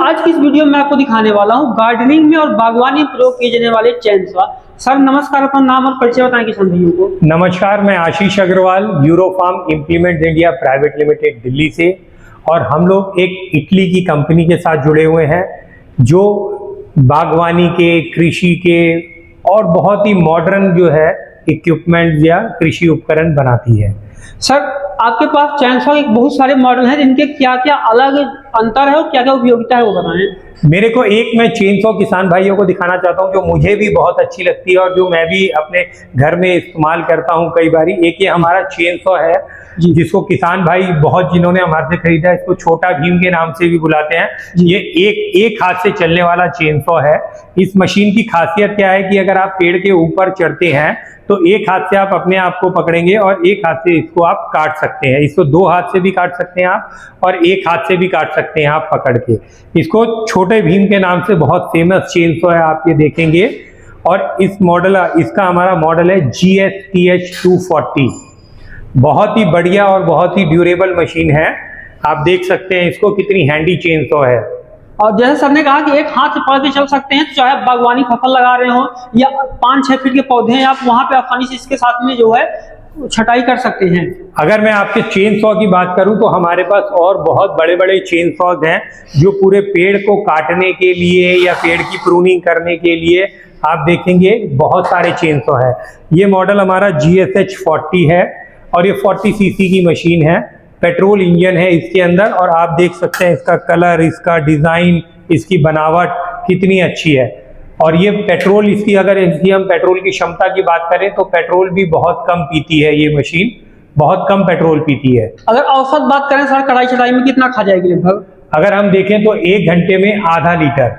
आज की इस वीडियो में आपको दिखाने वाला हूँ गार्डनिंग में और बागवानी में प्रयोग किए जाने वाले चेन सॉ। सर नमस्कार, अपना नाम और परिचय बताएं किसान भाइयों को। नमस्कार, मैं Ashish Agarwal, Eurofarm implements India private limited Delhi से। और हम लोग एक इटली की कंपनी के साथ जुड़े हुए हैं जो बागवानी के, कृषि के और बहुत ही मॉडर्न जो है इक्विपमेंट या कृषि उपकरण बनाती है। सर आपके पास चेन सॉ के बहुत सारे मॉडल हैं, जिनके क्या क्या अलग अंतर है और क्या क्या उपयोगिता है वो बताएं। मेरे को एक मैं चेन सॉ किसान भाइयों को दिखाना चाहता हूं जो मुझे भी बहुत अच्छी लगती है और जो मैं भी अपने घर में इस्तेमाल करता हूं कई बारी। एक ये हमारा चेन सॉ है जिसको किसान भाई बहुत जिन्होंने हमारे से खरीदा है, इसको छोटा भीम के नाम से भी बुलाते हैं। ये एक हाथ से चलने वाला चेन सॉ है। इस मशीन की खासियत क्या है कि अगर आप पेड़ के ऊपर चढ़ते हैं तो एक हाथ से आप अपने आप को पकड़ेंगे और एक हाथ से इसको आप काट सकते हैं। इसको दो हाथ से भी काट सकते हैं आप और एक हाथ से भी काट सकते हैं आप पकड़ के। इसको छोटे भीम के नाम से बहुत फेमस चेन सॉ है, आप ये देखेंगे। और इसका हमारा मॉडल है GSTH 240। बहुत ही बढ़िया और बहुत ही ड्यूरेबल मशीन है। आप देख सकते हैं इसको कितनी हैंडी चेन सॉ है। और जैसे सर ने कहा कि एक हाथ से पकड़ के चल सकते हैं, तो चाहे आप बागवानी फसल लगा रहे हो या 5-6 फीट के पौधे हैं, आप वहां पे आसानी से इसके साथ में जो है छटाई कर सकते हैं। अगर मैं आपके चेन सॉ की बात करूं तो हमारे पास और बहुत बड़े बड़े चेन सॉज हैं जो पूरे पेड़ को काटने के लिए या पेड़ की प्रूनिंग करने के लिए आप देखेंगे बहुत सारे चेन सॉ है। ये मॉडल हमारा GSH 40 है और ये 40 cc की मशीन है। पेट्रोल इंजन है इसके अंदर और आप देख सकते हैं इसका कलर, इसका डिजाइन, इसकी बनावट कितनी अच्छी है। और ये पेट्रोल अगर हम पेट्रोल की क्षमता की बात करें तो पेट्रोल भी बहुत कम पीती है। ये मशीन बहुत कम पेट्रोल पीती है। अगर औसत बात करें सर, कटाई छटाई में कितना खा जाएगी लगभग? अगर हम देखें तो 1 घंटे में आधा लीटर।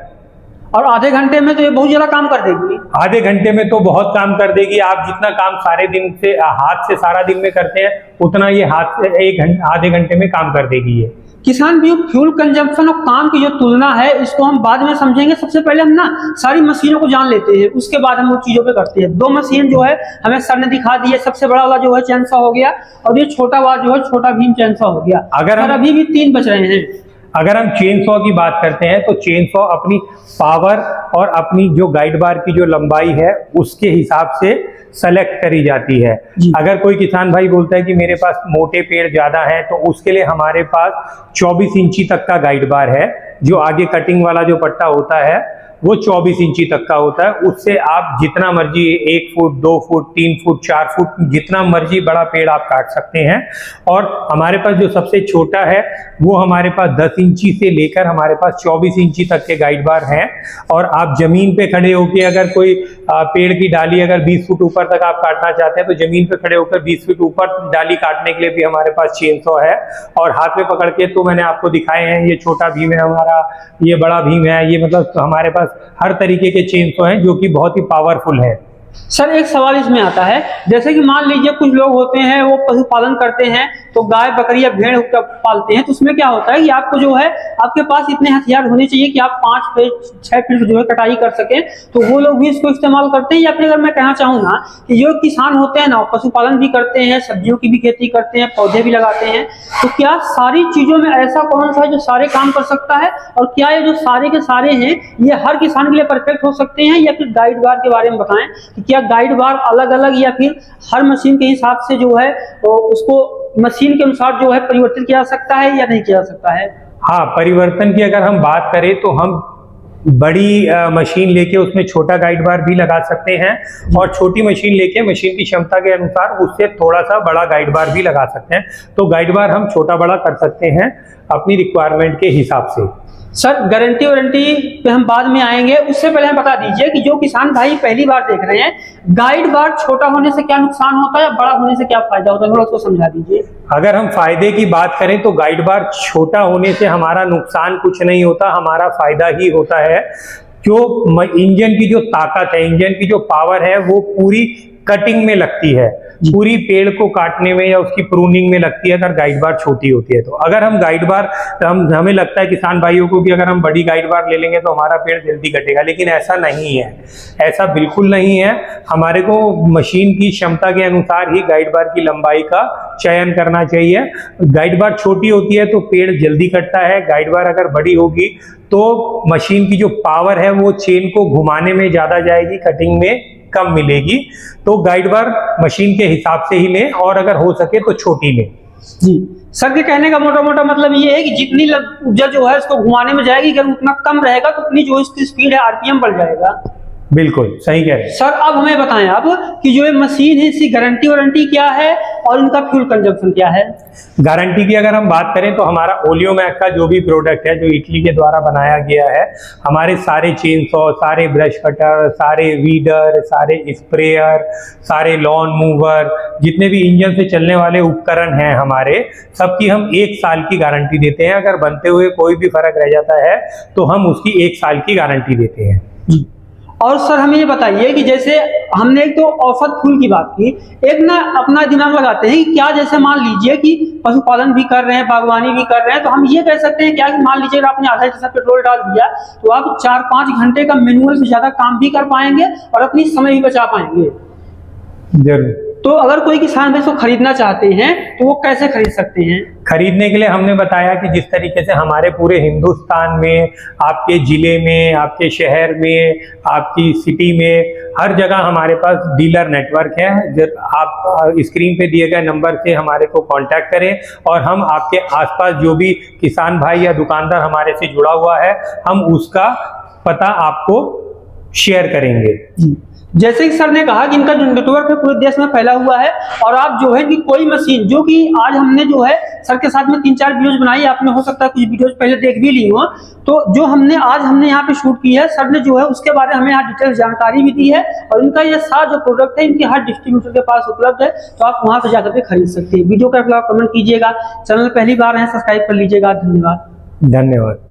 और आधे घंटे में तो ये बहुत ज्यादा काम कर देगी। आधे घंटे में तो बहुत काम कर देगी। आप जितना काम सारे दिन से हाथ से सारा दिन में करते हैं उतना ये हाथ से आधे घंटे में काम कर देगी। ये किसान भी फ्यूल कंजम्पशन और काम की जो तुलना है इसको हम बाद में समझेंगे। सबसे पहले हम ना सारी मशीनों को जान लेते हैं, उसके बाद हम वो चीजों पे करते हैं। 2 मशीन जो है हमें सर ने दिखा दी है। सबसे बड़ा वाला जो है चेन सॉ हो गया और ये छोटा वाला जो है छोटा भीम चेन सॉ हो गया। अभी भी 3 बच रहे हैं। अगर हम चेन सॉ की बात करते हैं तो चेन सॉ अपनी पावर और अपनी जो गाइड बार की जो लंबाई है उसके हिसाब से सेलेक्ट करी जाती है। अगर कोई किसान भाई बोलता है कि मेरे पास मोटे पेड़ ज्यादा हैं तो उसके लिए हमारे पास 24 इंची तक का गाइड बार है। जो आगे कटिंग वाला जो पट्टा होता है वो 24 इंची तक का होता है। उससे आप जितना मर्जी 1 फुट, 2 फुट, 3 फुट, 4 फुट जितना मर्जी बड़ा पेड़ आप काट सकते हैं। और हमारे पास जो सबसे छोटा है वो हमारे पास 10 इंची से लेकर हमारे पास 24 इंची तक के गाइड बार हैं। और आप जमीन पे खड़े होकर अगर कोई पेड़ की डाली अगर 20 फुट ऊपर तक आप काटना चाहते हैं तो जमीन पे खड़े होकर 20 फीट ऊपर डाली काटने के लिए भी हमारे पास चेन सॉ है। और हाथ में पकड़ के तो मैंने आपको दिखाए हैं, ये छोटा भीम है हमारा, ये बड़ा भीम है। ये मतलब हमारे पास हर तरीके के चेन सॉ हैं जो कि बहुत ही पावरफुल है। सर एक सवाल इसमें आता है, जैसे कि मान लीजिए कुछ लोग होते हैं वो पशुपालन करते हैं तो गाय, बकरी या भेड़ पालते हैं, तो उसमें क्या होता है कि आपको जो है आपके पास इतने हथियार होने चाहिए कि आप 5 फीट 6 फीट जो है कटाई कर सकें। तो वो लोग भी इसको इस्तेमाल करते हैं। या फिर अगर मैं कहना चाहूँ ना कि जो किसान होते हैं ना पशुपालन भी करते हैं, सब्जियों की भी खेती करते हैं, पौधे भी लगाते हैं, तो क्या सारी चीजों में ऐसा कौन सा है जो सारे काम कर सकता है? और क्या ये जो सारे के सारे हैं ये हर किसान के लिए परफेक्ट हो सकते हैं? या फिर गाइड बार के बारे में बताएं कि क्या गाइड बार अलग अलग या फिर हर मशीन के हिसाब से जो है तो उसको मशीन के अनुसार जो है परिवर्तित किया जा सकता है या नहीं किया जा सकता है? हाँ, परिवर्तन की अगर हम बात करें तो हम बड़ी मशीन लेके उसमें छोटा गाइड बार भी लगा सकते हैं और छोटी मशीन लेके मशीन की क्षमता के अनुसार उससे थोड़ा सा बड़ा गाइड बार भी लगा सकते हैं। तो गाइड बार हम छोटा बड़ा कर सकते हैं अपनी रिक्वायरमेंट के हिसाब से। सर गारंटी वारंटी पे हम बाद में आएंगे, उससे पहले हम बता दीजिए कि जो किसान भाई पहली बार देख रहे हैं, गाइड बार छोटा होने से क्या नुकसान होता है या बड़ा होने से क्या फायदा होता है, थोड़ा उसको समझा दीजिए। अगर हम फायदे की बात करें तो गाइड बार छोटा होने से हमारा नुकसान कुछ नहीं होता, हमारा फायदा ही होता है। जो इंजन की जो ताकत है, इंजन की जो पावर है वो पूरी कटिंग में लगती है। पूरी पेड़ को काटने में या उसकी प्रूनिंग में लगती है अगर गाइड बार छोटी होती है तो। अगर हम गाइड बार, हमें लगता है किसान भाइयों को कि अगर हम बड़ी गाइड बार ले लेंगे तो हमारा पेड़ जल्दी कटेगा, लेकिन ऐसा नहीं है, ऐसा बिल्कुल नहीं है। हमारे को मशीन की क्षमता के अनुसार ही गाइड बार की लंबाई का चयन करना चाहिए। गाइड बार छोटी होती है तो पेड़ जल्दी कटता है, गाइड बार अगर बड़ी होगी तो मशीन की जो पावर है वो चेन को घुमाने में ज्यादा जाएगी, कटिंग में कम मिलेगी। तो गाइड बार मशीन के हिसाब से ही लें और अगर हो सके तो छोटी लें। जी सर के कहने का मोटा मोटा मतलब ये है कि जितनी ऊर्जा जो है उसको घुमाने में जाएगी, अगर उतना कम रहेगा तो उतनी जो इसकी स्पीड है आरपीएम बढ़ जाएगा। बिल्कुल सही कह रहे हैं सर। अब हमें बताएं आप कि जो ये मशीन है इसकी गारंटी वारंटी क्या है और इनका फ्यूल कंजप्शन क्या है? गारंटी की अगर हम बात करें तो हमारा ओलियोमैक का जो भी प्रोडक्ट है जो इटली के द्वारा बनाया गया है, हमारे सारे चेन सॉ, सारे ब्रश कटर, सारे वीडर, सारे स्प्रेयर, सारे लॉन मूवर, जितने भी इंजन से चलने वाले उपकरण हैं हमारे, सबकी हम 1 साल की गारंटी देते हैं। अगर बनते हुए कोई भी फर्क रह जाता है तो हम उसकी 1 साल की गारंटी देते हैं। और सर हमें ये बताइए कि जैसे हमने एक तो औसत फूल की बात की, एक ना अपना दिमाग लगाते हैं कि क्या, जैसे मान लीजिए कि पशुपालन भी कर रहे हैं, बागवानी भी कर रहे हैं, तो हम ये कह सकते हैं क्या कि मान लीजिए आपने आधा जैसा पेट्रोल डाल दिया तो आप 4-5 घंटे का मैनुअल से ज्यादा काम भी कर पाएंगे और अपनी समय भी बचा पाएंगे। जरूर। तो अगर कोई किसान भाई इसको खरीदना चाहते हैं तो वो कैसे खरीद सकते हैं? खरीदने के लिए हमने बताया कि जिस तरीके से हमारे पूरे हिंदुस्तान में, आपके जिले में, आपके शहर में, आपकी सिटी में, हर जगह हमारे पास डीलर नेटवर्क है। आप स्क्रीन पे दिए गए नंबर से हमारे को कांटेक्ट करें और हम आपके आसपास जो भी किसान भाई या दुकानदार हमारे से जुड़ा हुआ है, हम उसका पता आपको शेयर करेंगे। जैसे कि सर ने कहा कि इनका जो नेटवर्क है पूरे देश में फैला हुआ है और आप जो है कि कोई मशीन, जो कि आज हमने जो है सर के साथ में 3-4 वीडियोज बनाई, आपने हो सकता है कुछ वीडियोज पहले देख भी ली हो, तो जो हमने यहाँ पे शूट की है, सर ने जो है उसके बारे में हमें यहाँ डिटेल जानकारी भी दी है और इनका ये सारा जो प्रोडक्ट है इनके हर डिस्ट्रीब्यूटर के पास उपलब्ध है, तो आप वहां से जाकर के खरीद सकते हैं। वीडियो का कमेंट कीजिएगा, चैनल पहली बार है सब्सक्राइब कर लीजिएगा। धन्यवाद। धन्यवाद।